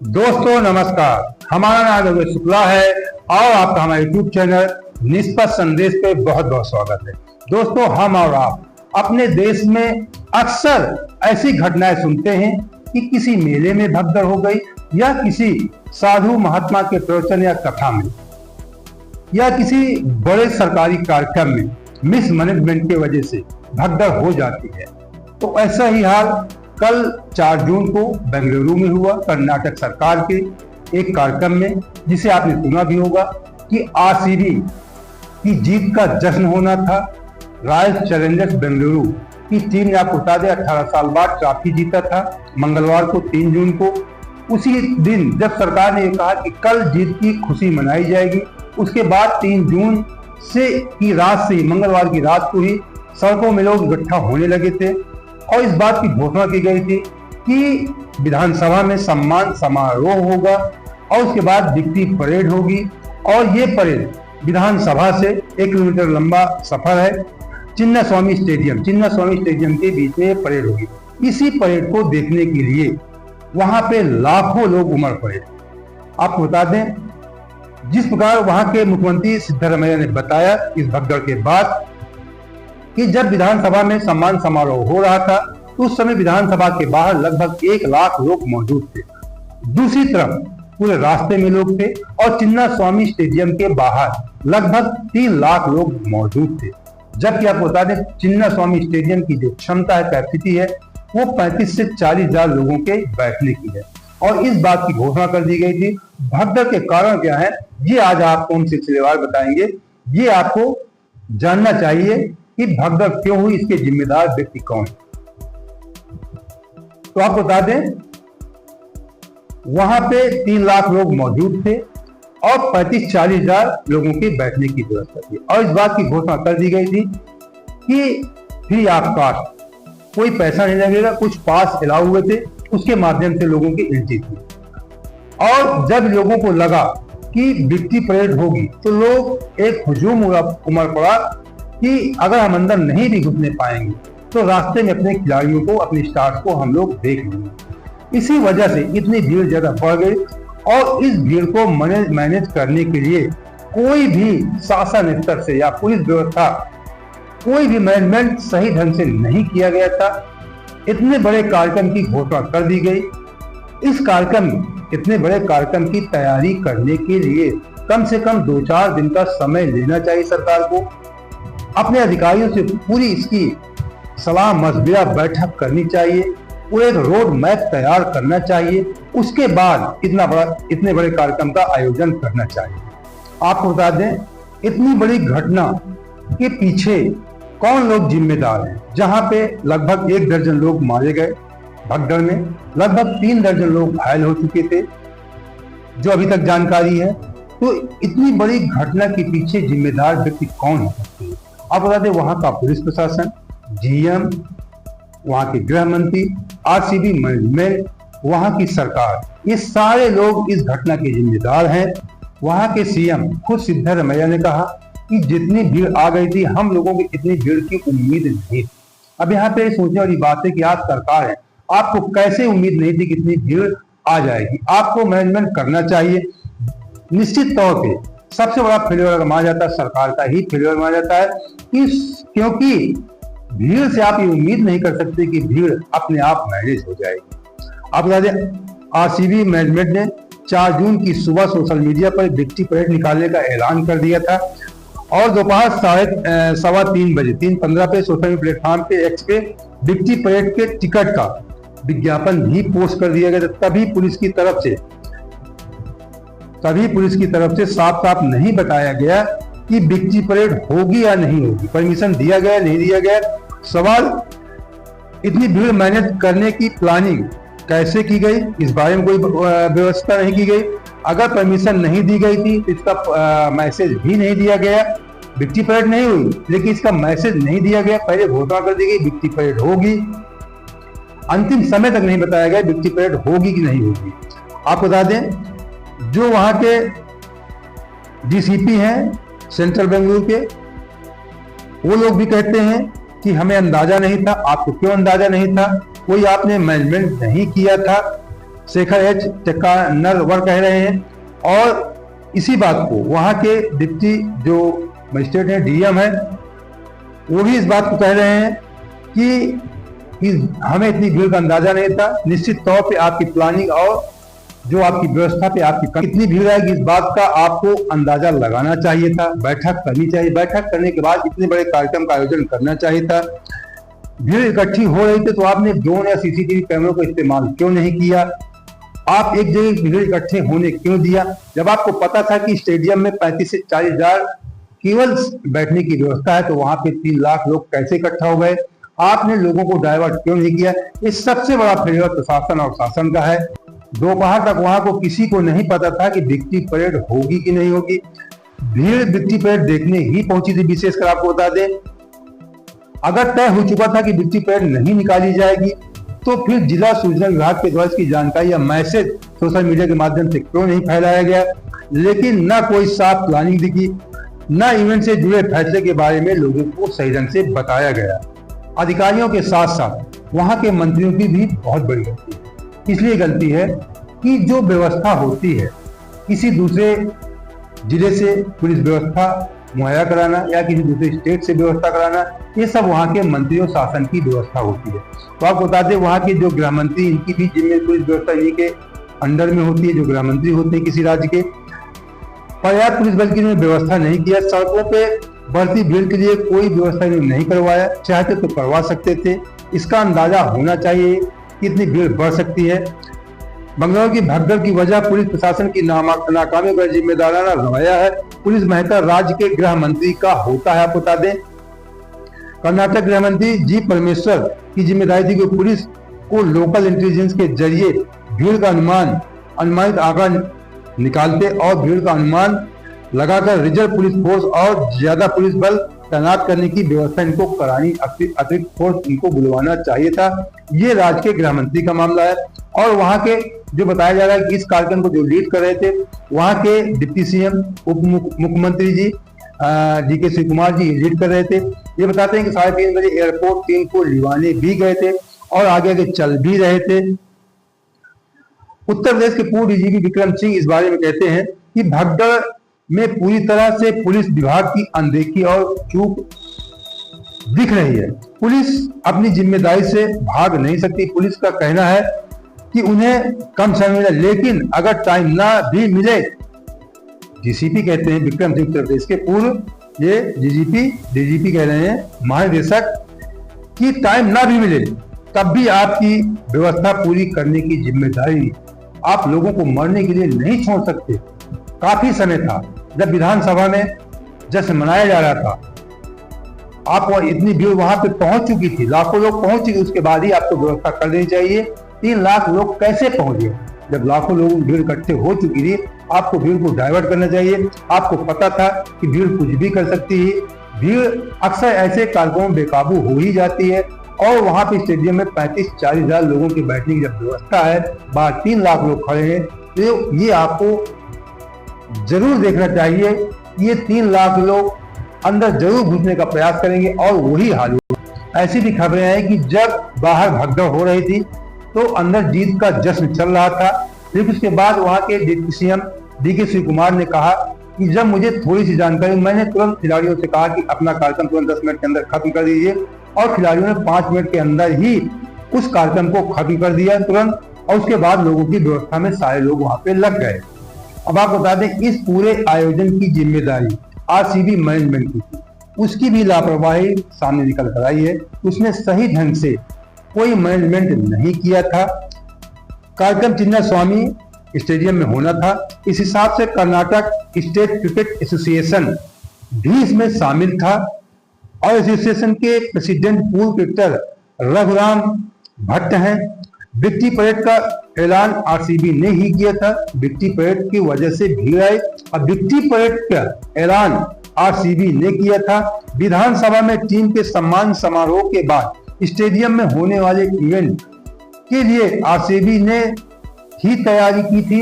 दोस्तों नमस्कार, हमारा नाम रघुवीर शुक्ला है और आपका हमारे यूट्यूब चैनल निष्पक्ष संदेश पे बहुत बहुत स्वागत है। दोस्तों, हम और आप अपने देश में अक्सर ऐसी घटनाएं सुनते हैं कि किसी मेले में भगदड़ हो गई या किसी साधु महात्मा के प्रवचन या कथा में या किसी बड़े सरकारी कार्यक्रम में मिसमैनेजमेंट की वजह से भगदड़ हो जाती है। तो ऐसा ही हाल कल 4 जून को बेंगलुरु में हुआ कर्नाटक सरकार के एक कार्यक्रम में, जिसे आपने सुना भी होगा कि आरसीबी की जीत का जश्न होना था। रॉयल चैलेंजर्स बेंगलुरु की टीम ने, आपको बता दें, 18 साल बाद ट्रॉफी जीता था मंगलवार को 3 जून को। उसी दिन जब सरकार ने कहा कि कल जीत की खुशी मनाई जाएगी, उसके बाद 3 जून से की रात से ही, मंगलवार की रात को ही सड़कों में लोग इकट्ठा होने लगे थे और इस बात की घोषणा की गई थी कि विधानसभा में सम्मान समारोह होगा और उसके बाद विक्ट्री परेड होगी। और ये परेड विधानसभा से 1 किलोमीटर लंबा सफर है, चिन्नास्वामी स्टेडियम के बीच में परेड होगी। इसी परेड को देखने के लिए वहां पे लाखों लोग उमड़ पड़े। आपको बता दें, जिस प्रकार वहां के मुख्यमंत्री सिद्धरामैया ने बताया इस भगदड़ के बाद कि जब विधानसभा में सम्मान समारोह हो रहा था तो उस समय विधानसभा के बाहर लगभग 1 लाख लोग मौजूद थे। दूसरी तरफ पूरे रास्ते में लोग थे और चिन्नास्वामी स्टेडियम के बाहर लगभग 3 लाख लोग मौजूद थे। जबकि आपको बता दें, चिन्नास्वामी स्टेडियम की जो क्षमता है, कैपेसिटी है, वो 35 से 40 हजार लोगों के बैठने की है। और इस बात की घोषणा कर दी गई थी। भगदड़ के कारण क्या है, ये आज आपको हम सिलसिलेवार बताएंगे। ये आपको जानना चाहिए कि भगदड़ क्यों हुई, इसके जिम्मेदार व्यक्ति कौन है। तो आपको बता दें, वहां पे 3 लाख लोग मौजूद थे और 35-40 हजार लोगों के बैठने की व्यवस्था थी। और इस बात की घोषणा कर दी गई थी कि फ्री ऑफ कॉस्ट, कोई पैसा नहीं लगेगा, कुछ पास अलाउ हुए थे, उसके माध्यम से लोगों की एंट्री थी। और जब लोगों को लगा कि विक्ट्री परेड होगी तो लोग एक हुजूम उमड़ पड़ा कि अगर हम अंदर नहीं भी घुसने पाएंगे तो रास्ते में अपने खिलाड़ियों को, अपने स्टार्स को हम लोग देख लेंगे। इसी वजह से इतनी भीड़ ज्यादा बढ़ गई और इस भीड़ को मैनेज करने के लिए कोई भी शासन स्तर से या पुलिस व्यवस्था, कोई भी मैनेजमेंट सही ढंग से नहीं किया गया था। इतने बड़े कार्यक्रम की घोषणा कर दी गई। इतने बड़े कार्यक्रम की तैयारी करने के लिए कम से कम 2-4 दिन का समय लेना चाहिए सरकार को। अपने अधिकारियों से पूरी इसकी सलाह मशविरा बैठक करनी चाहिए, पूरे एक रोड मैप तैयार करना चाहिए। उसके बाद इतने बड़े कार्यक्रम का आयोजन करना चाहिए। आपको बता दें, इतनी बड़ी घटना के पीछे कौन लोग जिम्मेदार हैं, जहां पे लगभग 1 दर्जन लोग मारे गए भगदड़ में, लगभग 3 दर्जन लोग घायल हो चुके थे, जो अभी तक जानकारी है। तो इतनी बड़ी घटना के पीछे जिम्मेदार व्यक्ति कौन हो सकते हैं? आप बता दें, वहां का पुलिस प्रशासन, जीएम, वहां के गृह मंत्री, आरसीबी मैनेजमेंट, वहां की सरकार, ये सारे लोग इस घटना के जिम्मेदार हैं। वहां के सीएम खुद सिद्धरामैया ने कहा कि जितनी भीड़ आ गई थी, हम लोगों को इतनी भीड़ की उम्मीद नहीं थी। अब यहाँ पे सोचने वाली बात है कि आप सरकार है, आपको कैसे उम्मीद नहीं थी कि इतनी भीड़ आ जाएगी? आपको मैनेजमेंट करना चाहिए। निश्चित तौर पे सबसे बड़ा फेलियर अगर माना जाता है, सरकार का ही फेलियर माना जाता है, क्योंकि भीड़ से आप ये उम्मीद नहीं कर सकते कि भीड़ अपने आप मैनेज हो जाएगी। आप बता दें, आरसीबी मैनेजमेंट ने 4 जून की सुबह सोशल मीडिया पर विक्ट्री परेड निकालने का ऐलान कर दिया था और दोपहर 3:15 बजे 3:15 पे सोशल मीडिया प्लेटफॉर्म पे एक्स पे विक्ट्री परेड के टिकट का विज्ञापन भी पोस्ट कर दिया गया था। तभी पुलिस की तरफ से साफ साफ नहीं बताया गया कि विक्ट्री परेड होगी या नहीं होगी, परमिशन दिया गया नहीं दिया गया। सवाल, इतनी भीड़ मैनेज करने की प्लानिंग कैसे की गई, इस बारे में कोई व्यवस्था नहीं की गई। अगर परमिशन नहीं दी गई थी तो इसका मैसेज भी नहीं दिया गया। विक्ट्री परेड नहीं हुई, लेकिन इसका मैसेज नहीं दिया गया। पहले घोषणा कर दी गई विक्ट्री परेड होगी, अंतिम समय तक नहीं बताया गया विक्ट्री परेड होगी कि नहीं होगी। आपको बता दें, जो वहां के डीसीपी हैं सेंट्रल बेंगलुरु के, वो लोग भी कहते हैं कि हमें अंदाजा नहीं था। आपको क्यों अंदाजा नहीं था? कोई आपने मैनेजमेंट नहीं किया था। शेखर एच टेक्कानरवर कह रहे हैं। और इसी बात को वहां के डिप्टी जो मजिस्ट्रेट हैं, डीएम है, वो भी इस बात को कह रहे हैं कि हमें इतनी भीड़ का अंदाजा नहीं था। निश्चित तौर पे आपकी प्लानिंग और जो आपकी व्यवस्था पे आपकी कितनी भीड़ आएगी इस बात का आपको अंदाजा लगाना चाहिए था, बैठक करनी चाहिए, बैठक करने के बाद इतने बड़े कार्यक्रम का आयोजन करना चाहिए था। भीड़ इकट्ठी हो रही थी तो आपने ड्रोन या सीसीटीवी कैमरों का इस्तेमाल क्यों नहीं किया? आप एक जगह भीड़ इकट्ठे होने क्यों दिया? जब आपको पता था कि स्टेडियम में 35 से 40 हजार केवल बैठने की व्यवस्था है तो वहां पे 3 लाख लोग कैसे इकट्ठा हो गए? आपने लोगों को डाइवर्ट क्यों नहीं किया? इस सबसे बड़ा फेलियर प्रशासन और शासन का है। दोपहर तक वहां को किसी को नहीं पता था कि विक्ट्री परेड होगी कि नहीं होगी। भीड़ विक्ट्री परेड देखने ही पहुंची थी। विशेषकर आपको बता दें, अगर तय हो चुका था कि विक्ट्री परेड नहीं निकाली जाएगी तो फिर जिला सूचना विभाग के द्वारा इसकी जानकारी या मैसेज सोशल मीडिया के माध्यम से क्यों नहीं फैलाया गया? लेकिन ना कोई साफ प्लानिंग दिखी, ना इवेंट से जुड़े फैसले के बारे में लोगों को सही ढंग से बताया गया। अधिकारियों के साथ साथ वहां के मंत्रियों की भी बहुत बड़ी गलती है। इसलिए गलती है कि जो व्यवस्था होती है किसी दूसरे जिले से पुलिस व्यवस्था मुहैया कराना या किसी दूसरे स्टेट से व्यवस्था कराना, ये सब वहाँ के मंत्रियों शासन की व्यवस्था होती है। तो आपको बता दें, वहाँ के जो गृह मंत्री, इनकी भी जिम्मे पुलिस व्यवस्था इन्हीं के अंडर में होती है। जो गृह मंत्री होते हैं किसी राज्य के, पर्याप्त पुलिस बल की इन्होंने व्यवस्था नहीं किया। सड़कों पे बढ़ती भीड़ के लिए कोई व्यवस्था इन्होंने नहीं करवाया। चाहते तो करवा सकते थे। इसका अंदाजा होना चाहिए कि इतनी भीड़ बढ़ सकती है। बंगलौर की भगदड़ की वजह पुलिस प्रशासन की नाकामी का जिम्मेदाराना रवैया है। पुलिस महत्व राज्य के गृह मंत्री का होता है। आप बता दें, कर्नाटक गृह मंत्री जी परमेश्वर की जिम्मेदारी थी कि पुलिस को लोकल इंटेलिजेंस के जरिए भीड़ का अनुमानित आंकड़ा निकालते और भीड़ का अनुमान लगाकर रिजर्व पुलिस फोर्स और ज्यादा पुलिस बल तैनात करने की व्यवस्था इनको करानी, अतिरिक्त फोर्स इनको बुलवाना चाहिए था। ये राज्य के गृह मंत्री का मामला है। और वहां के जो बताया जा रहा है कि इस कार्यक्रम को जो लीड कर रहे थे वहां के डिप्टी सीएम उप मुख्यमंत्री जी DK शिव कुमार जी लीड कर रहे थे। ये बताते हैं कि 3:30 बजे एयरपोर्ट टीम को लिवाने भी गए थे और आगे आगे चल भी रहे थे। उत्तर प्रदेश के पूर्व डीजीपी विक्रम सिंह इस बारे में कहते हैं कि भगदड़ में पूरी तरह से पुलिस विभाग की अनदेखी और चूक दिख रही है। पुलिस अपनी जिम्मेदारी से भाग नहीं सकती। पुलिस का कहना है कि उन्हें कम समय मिला, लेकिन अगर टाइम ना भी मिले, डीसीपी कहते हैं विक्रम सिंह उत्तर प्रदेश के पूर्व, ये डीजीपी कह रहे हैं महानिदेशक, कि टाइम ना भी मिले तब भी आपकी व्यवस्था पूरी करने की जिम्मेदारी, आप लोगों को मरने के लिए नहीं छोड़ सकते। काफी समय था जब विधानसभा में जश्न मनाया जा रहा था, आप इतनी भीड़ वहां पे पहुंच चुकी थी, लाखों लोग पहुंच चुके, उसके बाद ही आपको व्यवस्था कर देनी चाहिए। 3 लाख लोग कैसे पहुंचे? जब लाखों लोगों की भीड़ इकट्ठे हो चुकी थी, आपको भीड़ को डाइवर्ट करना चाहिए। आपको पता था कि भीड़ कुछ भी कर सकती है। भीड़ अक्सर ऐसे कार्यक्रमों में बेकाबू हो ही जाती है। और वहां पे स्टेडियम में 35-40 हजार लोगों की बैठने की जब व्यवस्था है, बाहर 3 लाख लोग खड़े हैं, तो ये आपको जरूर देखना चाहिए। ये 3 लाख लोग अंदर जरूर घुसने का प्रयास करेंगे और वही हाल होगा। ऐसी भी खबरें हैं कि जब बाहर भगदड़ हो रही थी तो अंदर जीत का जश्न चल रहा था। लेकिन उसके बाद वहां के deputy CM DK Shiv Kumar ने कहा कि जब मुझे थोड़ी सी जानकारी, मैंने तुरंत खिलाड़ियों से कहा कि अपना कार्यक्रम तुरंत 10 मिनट के अंदर खत्म कर दीजिए। और खिलाड़ियों ने 5 मिनट के अंदर ही उस कार्यक्रम को खत्म कर दिया तुरंत। और उसके बाद लोगों की व्यवस्था में सारे लोग वहां पे लग गए। अब आपको बता दें, इस पूरे आयोजन की जिम्मेदारी RCB मैनेजमेंट की थी। उसकी भी लापरवाही सामने निकल कर आई है। उसने सही ढंग से कोई मैनेजमेंट नहीं किया था। कार्यक्रम चिन्ना स्वामी स्टेडियम में होना था। इस हिसाब से कर्नाटक स्टेट क्रिकेट एसोसिएशन भी इसमें शामिल था और एसोसिएशन के प्रेसिडेंट पूर्व क्रिकेटर रघुराम भट्ट हैं। विक्ट्री परेड का ऐलान RCB ने ही किया था। विक्ट्री परेड की वजह से भीड़ आई। अब विक्ट्री परेड का ऐलान RCB ने किया था। विधानसभा में टीम के सम्मान समारोह के बाद स्टेडियम में होने वाले इवेंट के लिए RCB ने ही तैयारी की थी।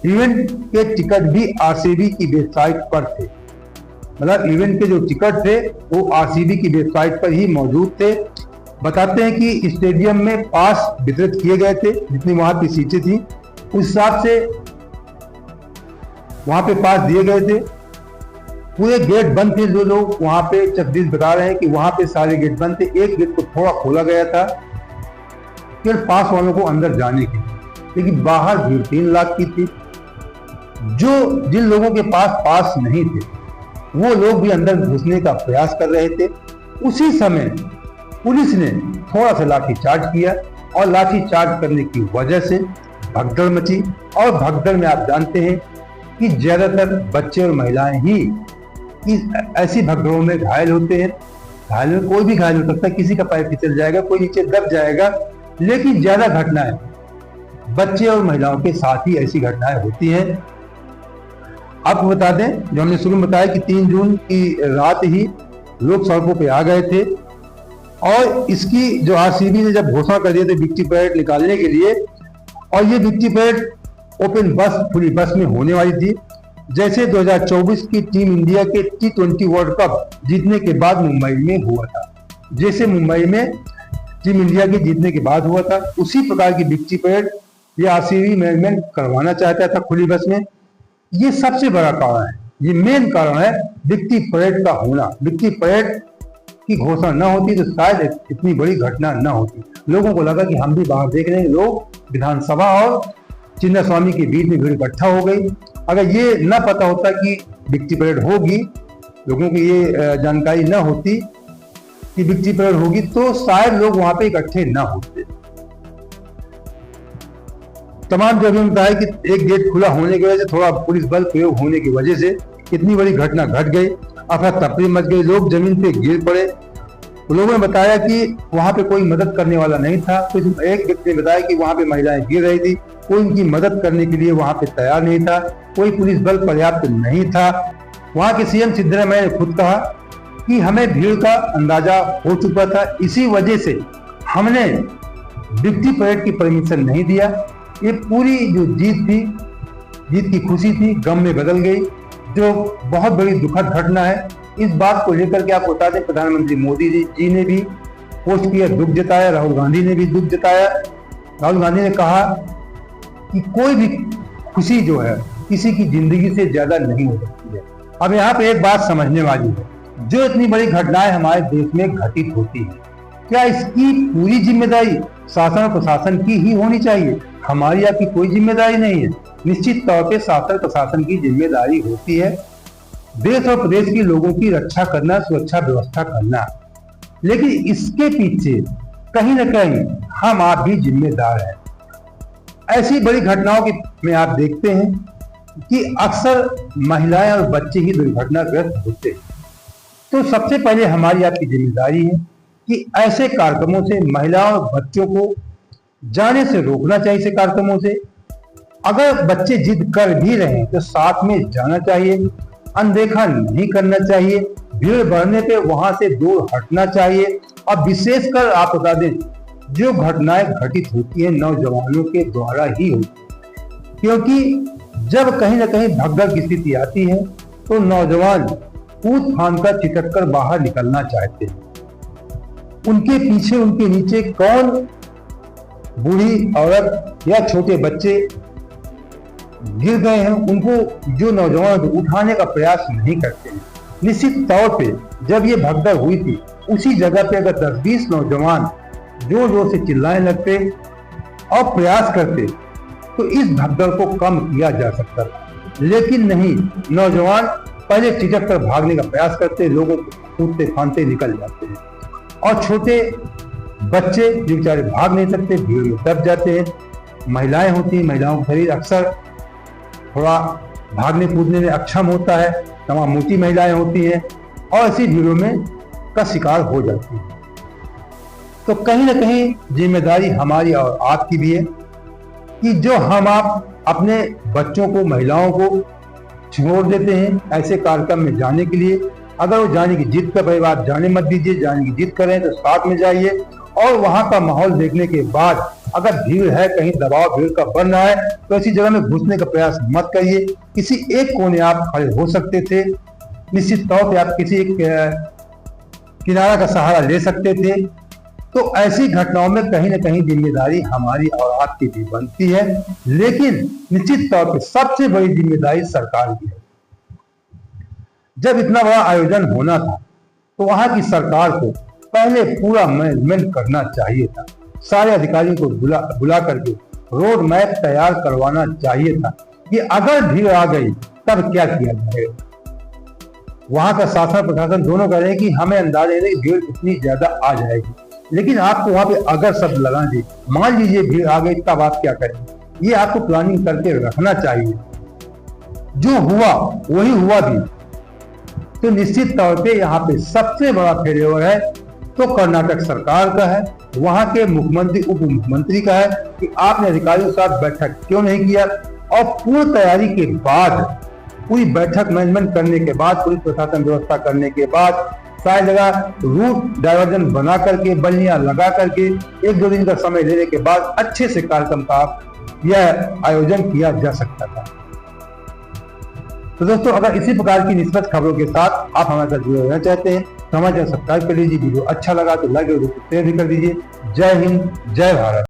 इवेंट के टिकट भी RCB की वेबसाइट पर थे। मतलब इवेंट के जो टिकट थे वो RCB की वेबसाइट पर ही मौजूद थे। बताते हैं कि स्टेडियम में पास वितरित किए गए थे, जितनी वहां की सीटें थी उस हिसाब से वहां पे पास दिए गए थे। पूरे गेट बंद थे, जो लोग वहां पे जगदीश बता रहे हैं कि वहां पे सारे गेट बंद थे। एक गेट को थोड़ा खोला गया था फिर पास वालों को अंदर जाने की, लेकिन बाहर भीड़ 3 लाख की थी। जिन लोगों के पास नहीं थे वो लोग भी अंदर घुसने का प्रयास कर रहे थे। उसी समय पुलिस ने थोड़ा सा लाठीचार्ज किया और लाठीचार्ज करने की वजह से भगदड़ मची। और भगदड़ में आप जानते हैं कि ज्यादातर बच्चे और महिलाएं ही ऐसी भगदड़ों में घायल होते हैं। घायल में कोई भी घायल हो सकता है, किसी का पैर फिसल जाएगा, कोई नीचे दब जाएगा, लेकिन ज्यादा घटनाएं बच्चे और महिलाओं के साथ ही ऐसी घटनाएं होती हैं। आपको बता दें, जो हमने शुरू में बताया कि 3 जून की रात ही लोग सड़कों पे आ गए थे और इसकी जो आरसीबी ने जब घोषणा कर दिए थे विक्ट्री परेड निकालने के लिए, और ये विक्ट्री परेड ओपन बस खुली बस में होने वाली थी। जैसे 2024 की टीम इंडिया के T20 वर्ल्ड कप जीतने के बाद मुंबई में हुआ था, जैसे मुंबई में टीम इंडिया के जीतने के बाद हुआ था, उसी प्रकार की विक्ट्री परेड ये आरसीबी मैनेजमेंट करवाना चाहता था खुली बस में। ये सबसे बड़ा कारण है, ये मेन कारण है विक्ट्री परेड का होना। विक्ट्री परेड की घोषणा न होती तो शायद इतनी बड़ी घटना न होती। लोगों को लगा कि हम भी बाहर देख रहे हैं, लोग विधानसभा और चिन्ना स्वामी के बीच में भीड़ इकट्ठा हो गई। अगर ये न पता होता कि विक्ट्री परेड होगी, लोगों को ये जानकारी न होती कि विक्ट्री परेड होगी, तो शायद लोग वहां पे इकट्ठे न होते। तमाम जगह में बताया कि एक गेट खुला होने की वजह से, थोड़ा पुलिस बल प्रयोग होने की वजह से इतनी बड़ी घटना घट गई, अफरा तफरी मच गई, लोग जमीन पे गिर पड़े। लोगों ने बताया कि वहां पे कोई मदद करने वाला नहीं था। कुछ एक व्यक्ति ने बताया कि वहां पे महिलाएं गिर रही थी, कोई उनकी मदद करने के लिए वहां पे तैयार नहीं था, कोई पुलिस बल पर्याप्त नहीं था। वहां के सीएम सिद्धरामैया ने खुद कहा कि हमें भीड़ का अंदाजा हो चुका था, इसी वजह से हमने विक्ट्री परेड की परमिशन नहीं दिया। ये पूरी जो जीत थी, जीत की खुशी थी, गम में बदल गई, जो बहुत बड़ी दुखद घटना है। इस बात को लेकर के आपको बता दें, प्रधानमंत्री मोदी जी ने भी पोस्ट किया, दुख जताया, राहुल गांधी ने भी दुख जताया। राहुल गांधी ने कहा कि कोई भी खुशी जो है किसी की जिंदगी से ज्यादा नहीं हो सकती है। अब यहाँ पे एक बात समझने वाली है, जो इतनी बड़ी घटनाएं हमारे देश में घटित होती है, क्या इसकी पूरी जिम्मेदारी शासन और प्रशासन की ही होनी चाहिए? हमारी आपकी कोई जिम्मेदारी नहीं है। निश्चित तौर पे शासन प्रशासन की जिम्मेदारी होती है देश और प्रदेश के लोगों की रक्षा करना, सुरक्षा व्यवस्था करना, लेकिन इसके पीछे कहीं न कहीं हम आप भी जिम्मेदार हैं। ऐसी बड़ी घटनाओं में आप देखते हैं कि अक्सर महिलाएं और बच्चे ही दुर्घटनाग्रस्त होते हैं। तो सबसे पहले हमारी आपकी जिम्मेदारी है कि ऐसे कार्यक्रमों से महिलाओं और बच्चों को जाने से रोकना चाहिए। ऐसे कार्यक्रमों से अगर बच्चे जिद कर भी रहे हैं तो साथ में जाना चाहिए, अनदेखा नहीं करना चाहिए, भीड़ बढ़ने पे वहां से दूर हटना चाहिए। और विशेषकर आप बता दें, जो घटनाएं घटित होती है नौजवानों के द्वारा ही होती है, क्योंकि जब कहीं ना कहीं भगदड़ की स्थिति आती है तो नौजवान कूद फांद कर छिटक कर बाहर निकलना चाहते हैं। उनके पीछे उनके नीचे कौन बूढ़ी औरत या छोटे बच्चे गिर गए हैं, उनको जो नौजवान उठाने का प्रयास नहीं करते हैं। निश्चित तौर पे जब ये भगदड़ हुई थी, उसी जगह पे अगर 10-20 नौजवान जोर जोर से चिल्लाने लगते और प्रयास करते तो इस भगदड़ को कम किया जा सकता था, लेकिन नहीं, नौजवान पहले चिटक कर भागने का प्रयास करते, लोगों को कूदते फांदते निकल जाते हैं। और छोटे बच्चे जो बेचारे भाग नहीं सकते, भीड़ में दब जाते हैं। महिलाएं होती हैं, महिलाओं का शरीर अक्सर थोड़ा भागने कूदने में अक्षम होता है, तमाम मोटी महिलाएं होती हैं और ऐसी भीड़ों में का शिकार हो जाती है। तो कहीं ना कहीं जिम्मेदारी हमारी और आपकी भी है कि जो हम आप अपने बच्चों को, महिलाओं को छोड़ देते हैं ऐसे कार्यक्रम में जाने के लिए। अगर वो जाने की जिद कर रहे, आप जाने मत दीजिए, जाने की जिद करें तो साथ में जाइए। और वहां का माहौल देखने के बाद अगर भीड़ है, कहीं दबाव भीड़ का बन रहा है, तो ऐसी जगह में घुसने का प्रयास मत करिए। किसी एक कोने आप खड़े हो सकते थे, निश्चित तौर पे आप किसी एक किनारा का सहारा ले सकते थे, तो ऐसी घटनाओं में कहीं ना कहीं जिम्मेदारी हमारी और आपकी भी बनती है, लेकिन निश्चित तौर पर सबसे बड़ी जिम्मेदारी सरकार की है। जब इतना बड़ा आयोजन होना था तो वहां की सरकार को पहले पूरा मैनेजमेंट करना चाहिए था, सारे अधिकारियों को बुला करके रोड मैप तैयार करवाना चाहिए था कि अगर भीड़ आ गई तब क्या किया जाएगा। वहां का शासन प्रशासन दोनों कह रहे हैं कि हमें अंदाजा है कि भीड़ इतनी ज्यादा आ जाएगी, लेकिन आपको वहां पे अगर सब लगा दी, मान लीजिए भीड़ आ गई, तब आप क्या करेंगे? ये आपको प्लानिंग करके रखना चाहिए। जो हुआ वही हुआ भी। तो निश्चित तौर पे यहाँ पे सबसे बड़ा फेलियर है तो कर्नाटक सरकार का है, वहां के मुख्यमंत्री उप मुख्यमंत्री का है कि आपने अधिकारियों के साथ बैठक क्यों नहीं किया। और पूरी तैयारी के बाद, पूरी बैठक मैनेजमेंट करने के बाद, पुलिस प्रशासन व्यवस्था करने के बाद, सारी जगह रूट डायवर्जन बना करके, बल्लियां लगा करके, 1-2 दिन का समय लेने के बाद अच्छे से कार्यक्रम का यह आयोजन किया जा सकता था। तो दोस्तों, अगर इसी प्रकार की निष्पक्ष खबरों के साथ आप हमारे साथ जुड़े रहना चाहते हैं तो हमारे चैनल सब्सक्राइब कर लीजिए। वीडियो अच्छा लगा तो लाइक और शेयर भी कर दीजिए। जय हिंद, जय भारत।